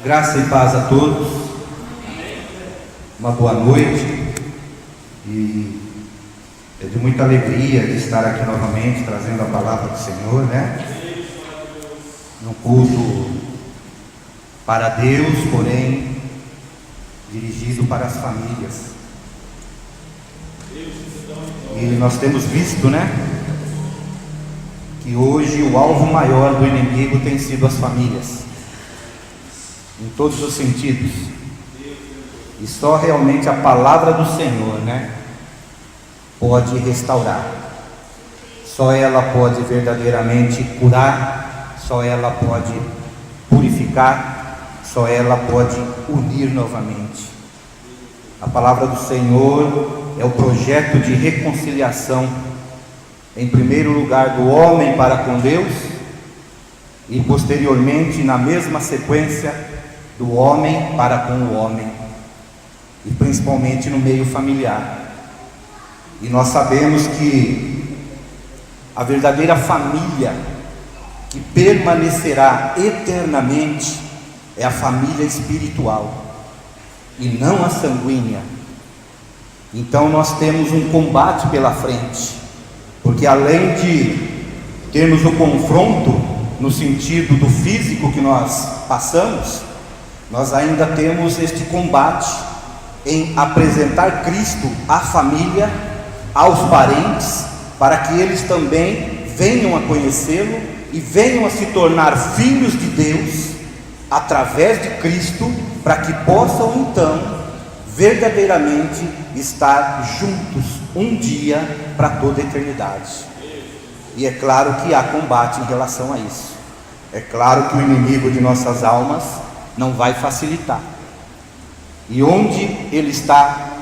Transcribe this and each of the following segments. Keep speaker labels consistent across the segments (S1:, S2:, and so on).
S1: Graça e paz a todos, uma boa noite, e é de muita alegria de estar aqui novamente trazendo a palavra do Senhor, num culto para Deus, porém dirigido para as famílias. E nós temos visto, que hoje o alvo maior do inimigo tem sido as famílias, em todos os sentidos, e só realmente a palavra do Senhor, pode restaurar, só ela pode verdadeiramente curar, só ela pode purificar, só ela pode unir novamente. A palavra do Senhor é o projeto de reconciliação, em primeiro lugar do homem para com Deus, e posteriormente, na mesma sequência, do homem para com o homem, e principalmente no meio familiar. E nós sabemos que a verdadeira família que permanecerá eternamente é a família espiritual e não a sanguínea. Então nós temos um combate pela frente, porque além de termos o confronto no sentido do físico que nós passamos, nós ainda temos este combate em apresentar Cristo à família, aos parentes, para que eles também venham a conhecê-lo e venham a se tornar filhos de Deus através de Cristo, para que possam então verdadeiramente estar juntos um dia para toda a eternidade. E é claro que há combate em relação a isso. É claro que o inimigo de nossas almas não vai facilitar. E onde ele está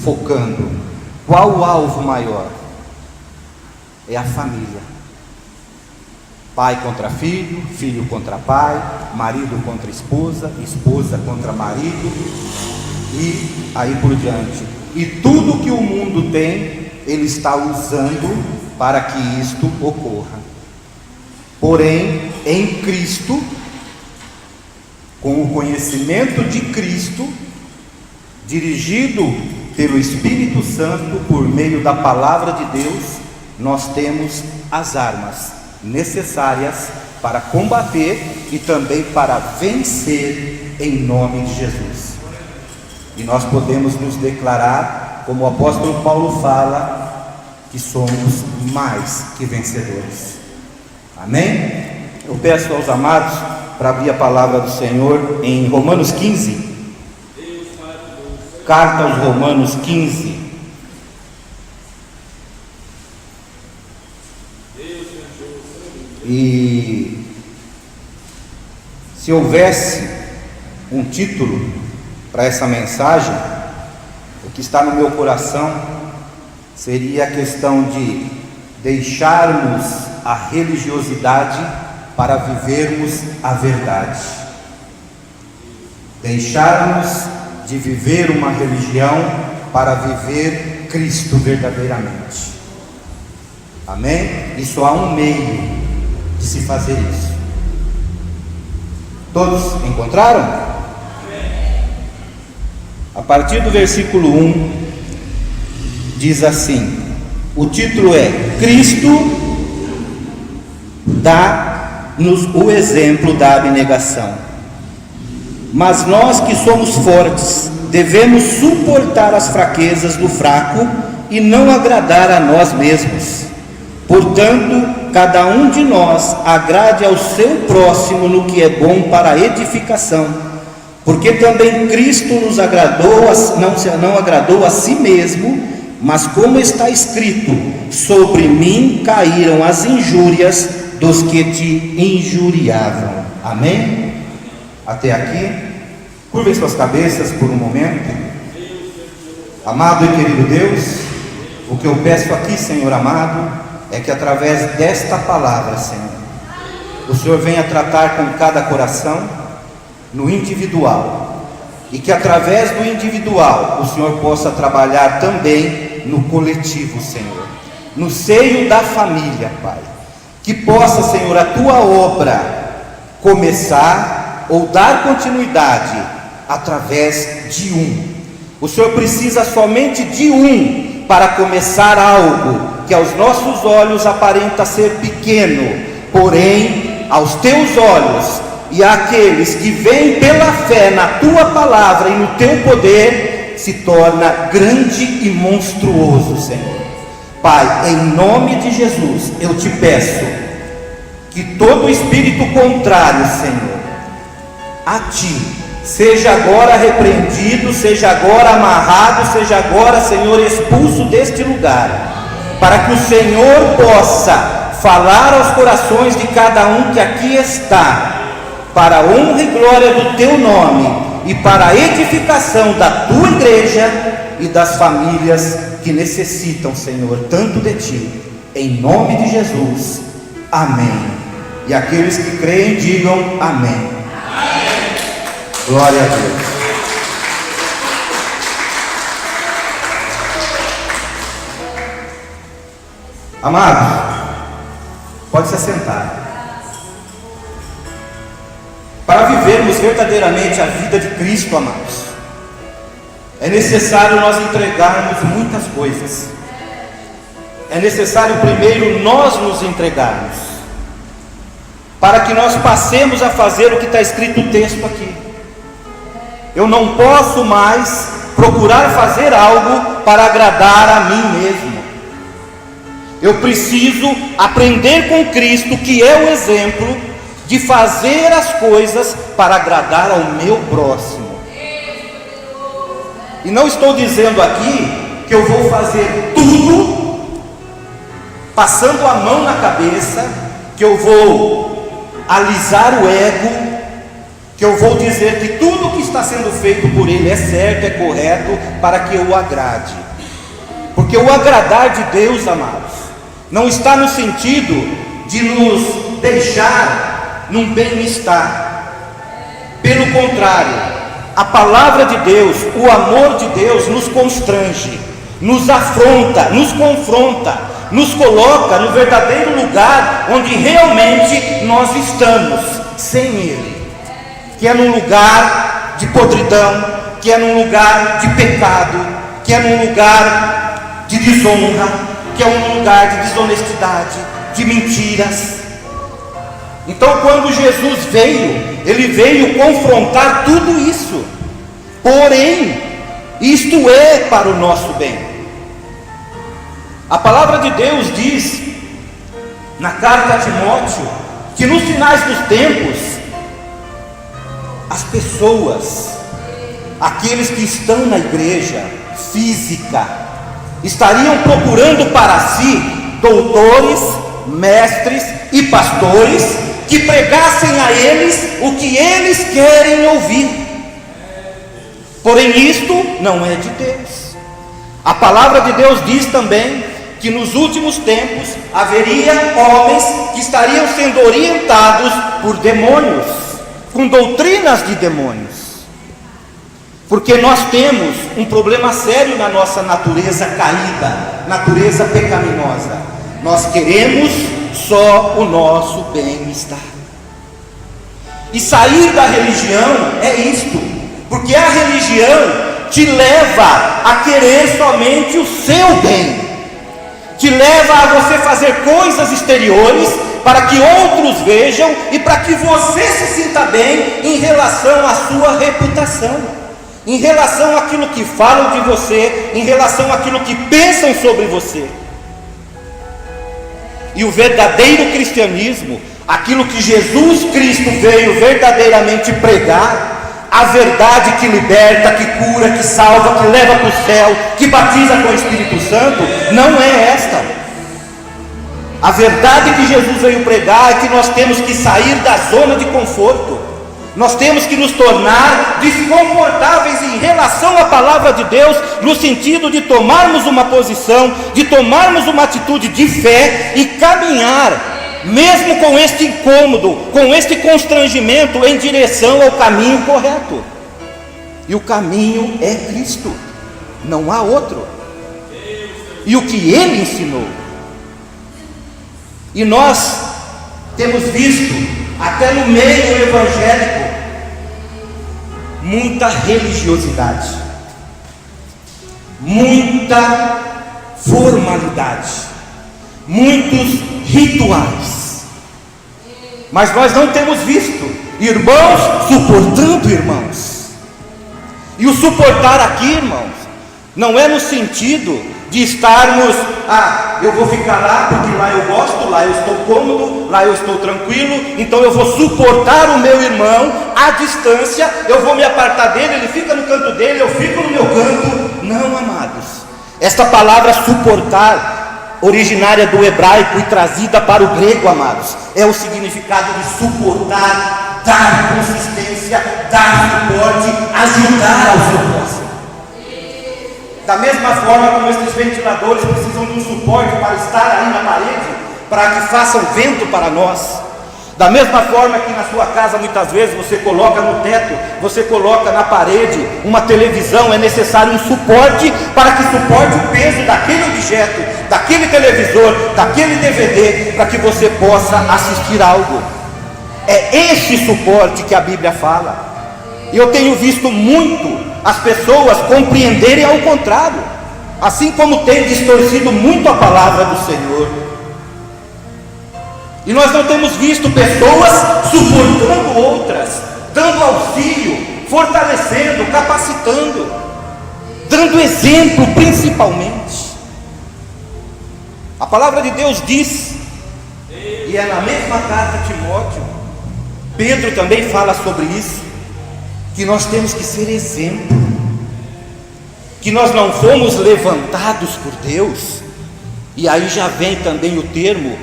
S1: focando? Qual o alvo maior? É a família. Pai contra filho, filho contra pai, marido contra esposa, esposa contra marido, e aí por diante. E tudo que o mundo tem, ele está usando para que isto ocorra. Porém, em Cristo, com o conhecimento de Cristo, dirigido pelo Espírito Santo, por meio da palavra de Deus, nós temos as armas necessárias para combater e também para vencer em nome de Jesus. E nós podemos nos declarar, como o apóstolo Paulo fala, que somos mais que vencedores. Amém? Eu peço aos amados para abrir a palavra do Senhor em Romanos 15, carta aos Romanos 15, e se houvesse um título para essa mensagem, o que está no meu coração seria a questão de deixarmos a religiosidade para vivermos a verdade. Deixarmos de viver uma religião para viver Cristo verdadeiramente. Amém? E só há um meio de se fazer isso. Todos encontraram? A partir do versículo 1 diz assim, o título é: Cristo dá-nos o exemplo da abnegação. Mas nós que somos fortes, devemos suportar as fraquezas do fraco e não agradar a nós mesmos. Portanto, cada um de nós agrade ao seu próximo no que é bom para a edificação, porque também Cristo nos agradou, não agradou a si mesmo, mas como está escrito, sobre mim caíram as injúrias dos que te injuriavam. Amém? Até aqui. Curvem suas cabeças por um momento. Amado e querido Deus, o que eu peço aqui, Senhor amado, é que através desta palavra, Senhor, o Senhor venha tratar com cada coração no individual, e que através do individual o Senhor possa trabalhar também no coletivo, Senhor, no seio da família, Pai. Que possa, Senhor, a tua obra começar ou dar continuidade através de um. O Senhor precisa somente de um para começar algo que aos nossos olhos aparenta ser pequeno, porém aos teus olhos e àqueles que vêm pela fé na tua palavra e no teu poder, se torna grande e monstruoso, Senhor. Pai, em nome de Jesus, eu te peço que todo espírito contrário, Senhor, a ti, seja agora repreendido, seja agora amarrado, seja agora, Senhor, expulso deste lugar, para que o Senhor possa falar aos corações de cada um que aqui está, para a honra e glória do teu nome e para a edificação da tua igreja e das famílias que necessitam, Senhor, tanto de ti, em nome de Jesus, amém. E aqueles que creem digam amém. Amém. Glória a Deus. Amados, pode se assentar. Para vivermos verdadeiramente a vida de Cristo, amados, é necessário nós entregarmos muitas coisas. É necessário primeiro nós nos entregarmos, para que nós passemos a fazer o que está escrito no texto aqui. Eu não posso mais procurar fazer algo para agradar a mim mesmo. Eu preciso aprender com Cristo, que é o exemplo de fazer as coisas para agradar ao meu próximo. E não estou dizendo aqui que eu vou fazer tudo passando a mão na cabeça, que eu vou alisar o ego, que eu vou dizer que tudo que está sendo feito por Ele é certo, é correto, para que eu o agrade. Porque o agradar de Deus, amados, não está no sentido de nos deixar num bem-estar. Pelo contrário, a palavra de Deus, o amor de Deus nos constrange, nos afronta, nos confronta, nos coloca no verdadeiro lugar onde realmente nós estamos sem Ele, que é num lugar de podridão, que é num lugar de pecado, que é num lugar de desonra, que é um lugar de desonestidade, de mentiras. Então, quando Jesus veio, Ele veio confrontar tudo isso. Porém, isto é para o nosso bem. A palavra de Deus diz, na carta a Timóteo, que nos finais dos tempos, as pessoas, aqueles que estão na igreja física, estariam procurando para si doutores, mestres e pastores que pregassem a eles o que eles querem ouvir. Porém, isto não é de Deus. A palavra de Deus diz também que nos últimos tempos haveria homens que estariam sendo orientados por demônios, com doutrinas de demônios. Porque nós temos um problema sério na nossa natureza caída, natureza pecaminosa. Nós queremos só o nosso bem-estar. E sair da religião é isto, porque a religião te leva a querer somente o seu bem, te leva a você fazer coisas exteriores para que outros vejam e para que você se sinta bem em relação à sua reputação, em relação àquilo que falam de você, em relação àquilo que pensam sobre você. E o verdadeiro cristianismo, aquilo que Jesus Cristo veio verdadeiramente pregar, a verdade que liberta, que cura, que salva, que leva para o céu, que batiza com o Espírito Santo, não é esta. A verdade que Jesus veio pregar é que nós temos que sair da zona de conforto. Nós temos que nos tornar desconfortáveis em relação à palavra de Deus, no sentido de tomarmos uma posição, de tomarmos uma atitude de fé e caminhar, mesmo com este incômodo, com este constrangimento, em direção ao caminho correto. E o caminho é Cristo, não há outro. E o que Ele ensinou. E nós temos visto, até no meio evangélico, muita religiosidade, muita formalidade, muitos rituais, mas nós não temos visto irmãos suportando irmãos. E o suportar aqui, irmãos, não é no sentido de estarmos, eu vou ficar lá porque lá eu gosto, lá eu estou cômodo, lá eu estou tranquilo, então eu vou suportar o meu irmão à distância, eu vou me apartar dele, ele fica no canto dele, eu fico no meu canto. Não, amados, esta palavra suportar, originária do hebraico e trazida para o grego, amados, é o significado de suportar, dar consistência, dar suporte, ajudar ao seu próximo. Da mesma forma como esses ventiladores precisam de um suporte para estar aí na parede, para que façam vento para nós. Da mesma forma que na sua casa muitas vezes você coloca no teto, você coloca na parede uma televisão, é necessário um suporte para que suporte o peso daquele objeto, daquele televisor, daquele DVD, para que você possa assistir algo. É esse suporte que a Bíblia fala. E eu tenho visto muito as pessoas compreenderem ao contrário, assim como tem distorcido muito a palavra do Senhor. E nós não temos visto pessoas suportando outras, dando auxílio, fortalecendo, capacitando, dando exemplo principalmente. A palavra de Deus diz, e é na mesma carta a Timóteo, Pedro também fala sobre isso, que nós temos que ser exemplo, que nós não fomos levantados por Deus, e aí já vem também o termo,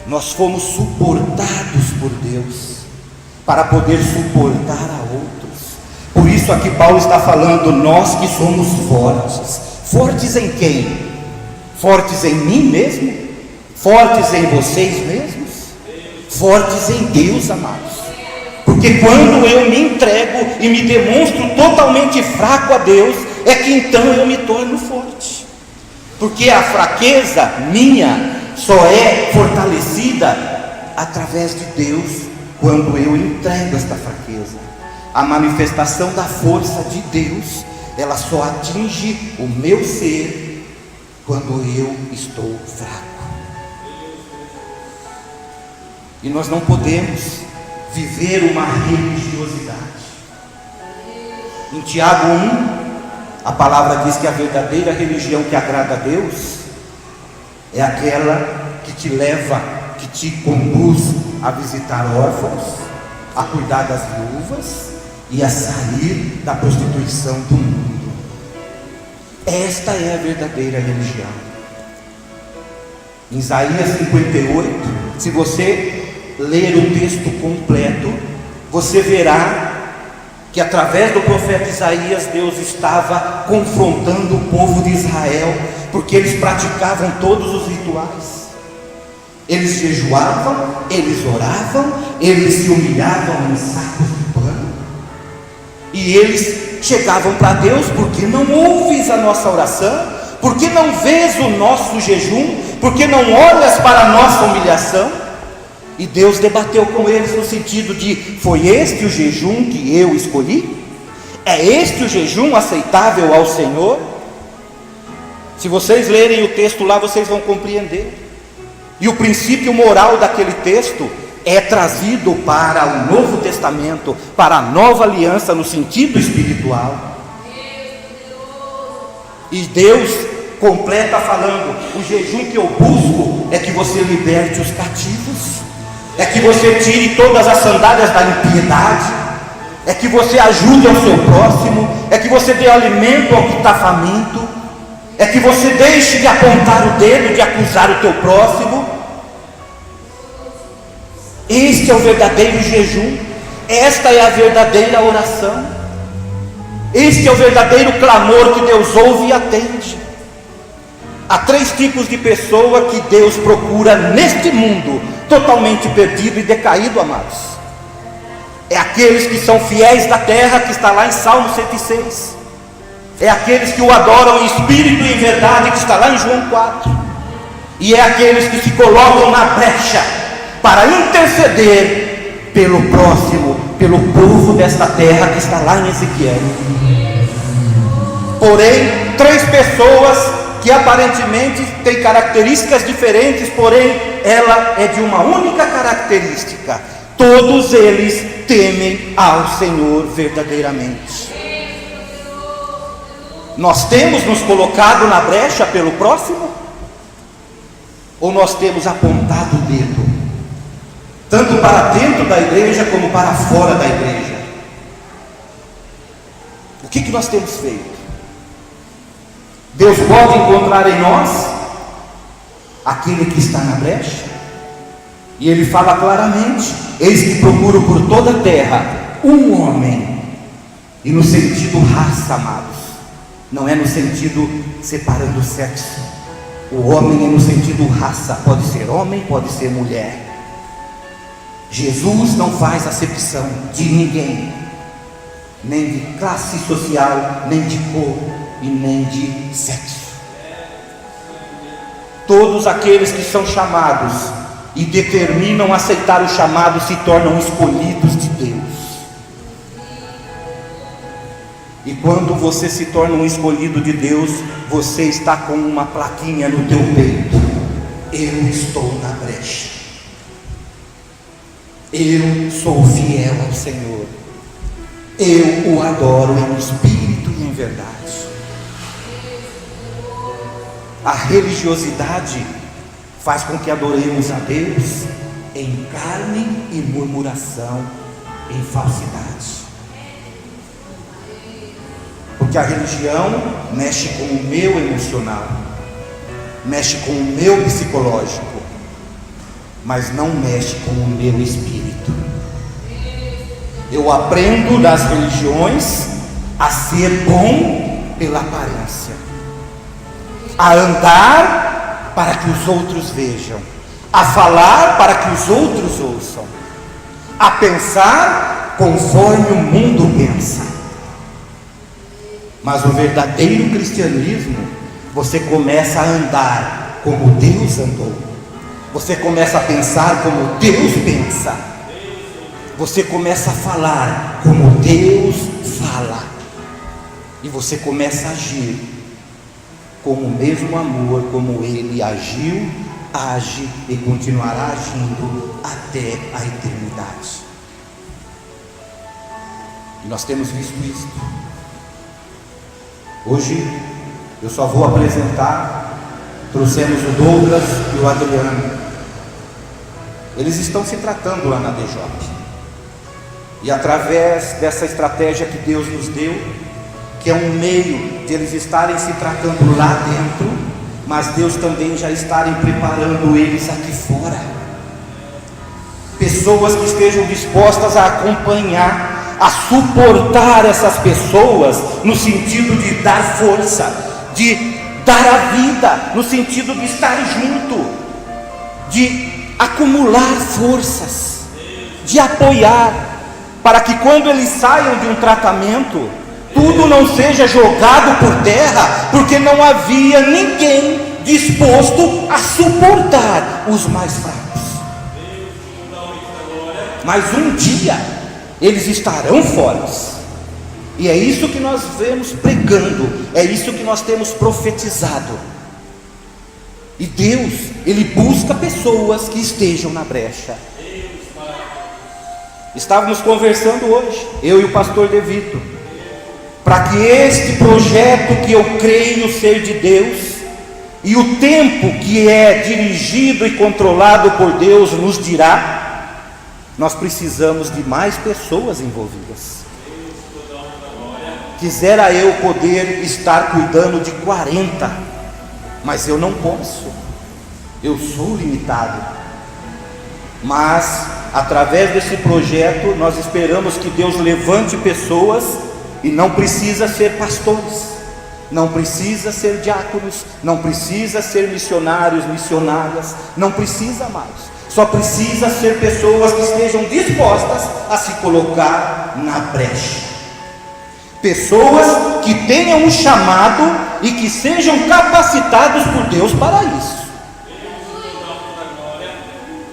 S1: nós fomos suportados por Deus, para poder suportar a outros. Por isso aqui Paulo está falando, nós que somos fortes. Fortes em quem? Fortes em mim mesmo? Fortes em vocês mesmos? Fortes em Deus, amados. Porque quando eu me entrego e me demonstro totalmente fraco a Deus, é que então eu me torno forte. Porque a fraqueza minha só é fortalecida através de Deus, quando eu entrego esta fraqueza. A manifestação da força de Deus, ela só atinge o meu ser quando eu estou fraco. E nós não podemos viver uma religiosidade. Em Tiago 1, a palavra diz que a verdadeira religião que agrada a Deus é aquela que te leva, que te conduz a visitar órfãos, a cuidar das viúvas e a sair da prostituição do mundo. Esta é a verdadeira religião. Em Isaías 58, se você ler o texto completo, você verá que através do profeta Isaías, Deus estava confrontando o povo de Israel, porque eles praticavam todos os rituais, eles jejuavam, eles oravam, eles se humilhavam em sacos de pano, e eles chegavam para Deus, porque não ouves a nossa oração, porque não vês o nosso jejum, porque não olhas para a nossa humilhação. E Deus debateu com eles no sentido de, foi este o jejum que eu escolhi? É este o jejum aceitável ao Senhor? Se vocês lerem o texto lá, vocês vão compreender. E o princípio moral daquele texto é trazido para o Novo Testamento, para a nova aliança no sentido espiritual. E Deus completa falando, o jejum que eu busco é que você liberte os cativos, é que você tire todas as sandálias da impiedade, é que você ajude ao seu próximo, é que você dê alimento ao que está faminto, é que você deixe de apontar o dedo, de acusar o teu próximo. Este é o verdadeiro jejum, esta é a verdadeira oração, este é o verdadeiro clamor que Deus ouve e atende. Há 3 tipos de pessoa que Deus procura neste mundo totalmente perdido e decaído, amados. É aqueles que são fiéis da terra, que está lá em Salmo 106. É aqueles que o adoram em espírito e em verdade, que está lá em João 4. E é aqueles que se colocam na brecha para interceder pelo próximo, pelo povo desta terra que está lá em Ezequiel. Porém, 3 pessoas que aparentemente têm características diferentes, porém ela é de uma única característica: todos eles temem ao Senhor verdadeiramente. Nós temos nos colocado na brecha pelo próximo? Ou nós temos apontado o dedo, tanto para dentro da igreja como para fora da igreja? O que nós temos feito? Deus pode encontrar em nós aquele que está na brecha, e Ele fala claramente: eis que procuro por toda a terra um homem, e no sentido raça, amados, não é no sentido separando o sexo. O homem é no sentido raça, pode ser homem, pode ser mulher. Jesus não faz acepção de ninguém, nem de classe social, nem de cor e nem de sexo. Todos aqueles que são chamados e determinam aceitar o chamado se tornam escolhidos de Deus. E quando você se torna um escolhido de Deus, você está com uma plaquinha no teu peito: eu estou na brecha, eu sou fiel ao Senhor, eu o adoro em espírito e em verdade. A religiosidade faz com que adoremos a Deus em carne e murmuração, em falsidade. Porque a religião mexe com o meu emocional, mexe com o meu psicológico, mas não mexe com o meu espírito. Eu aprendo das religiões a ser bom pela aparência, a andar para que os outros vejam, a falar para que os outros ouçam, a pensar conforme o mundo pensa. Mas o verdadeiro cristianismo, você começa a andar como Deus andou, você começa a pensar como Deus pensa, você começa a falar como Deus fala, e você começa a agir com o mesmo amor como Ele agiu, age e continuará agindo até a eternidade. E nós temos visto isso. Hoje eu só vou apresentar, trouxemos o Douglas e o Adriano. Eles estão se tratando lá na DJ, e através dessa estratégia que Deus nos deu, que é um meio de eles estarem se tratando lá dentro, mas Deus também já estarem preparando eles aqui fora. Pessoas que estejam dispostas a acompanhar, a suportar essas pessoas, no sentido de dar força, de dar a vida, no sentido de estar junto, de acumular forças, de apoiar, para que quando eles saiam de um tratamento, tudo não seja jogado por terra, porque não havia ninguém disposto a suportar os mais fracos. Mas um dia eles estarão fortes, e é isso que nós vemos pregando, é isso que nós temos profetizado. E Deus, Ele busca pessoas que estejam na brecha. Estávamos conversando hoje, eu e o pastor Devito, para que este projeto que eu creio ser de Deus, e o tempo que é dirigido e controlado por Deus nos dirá, nós precisamos de mais pessoas envolvidas. Quisera eu poder estar cuidando de 40, mas eu não posso, eu sou limitado. Mas através desse projeto nós esperamos que Deus levante pessoas, e não precisa ser pastores, não precisa ser diáconos, não precisa ser missionários, missionárias, não precisa mais. Só precisa ser pessoas que estejam dispostas a se colocar na brecha, pessoas que tenham um chamado e que sejam capacitados por Deus para isso.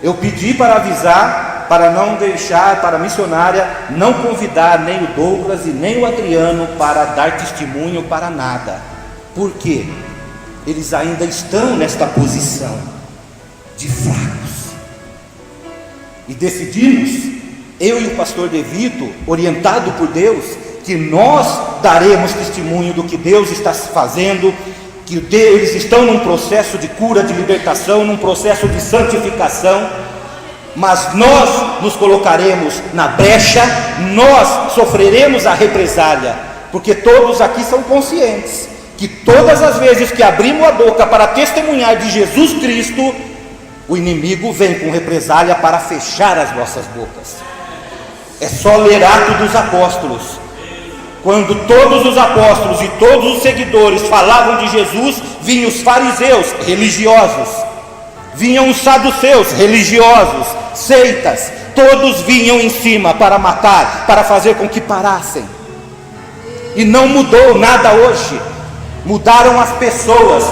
S1: Eu pedi para avisar para não deixar, para a missionária, não convidar nem o Douglas e nem o Adriano para dar testemunho para nada. Por quê? Eles ainda estão nesta posição de fracos. E decidimos, eu e o pastor Devito, orientado por Deus, que nós daremos testemunho do que Deus está fazendo, que eles estão num processo de cura, de libertação, num processo de santificação, mas nós nos colocaremos na brecha, nós sofreremos a represália, porque todos aqui são conscientes que todas as vezes que abrimos a boca para testemunhar de Jesus Cristo, o inimigo vem com represália para fechar as nossas bocas. É só ler Atos dos Apóstolos, quando todos os apóstolos e todos os seguidores falavam de Jesus, vinham os fariseus religiosos, vinham os saduceus religiosos, seitas, todos vinham em cima para matar, para fazer com que parassem. E não mudou nada hoje. Mudaram as pessoas,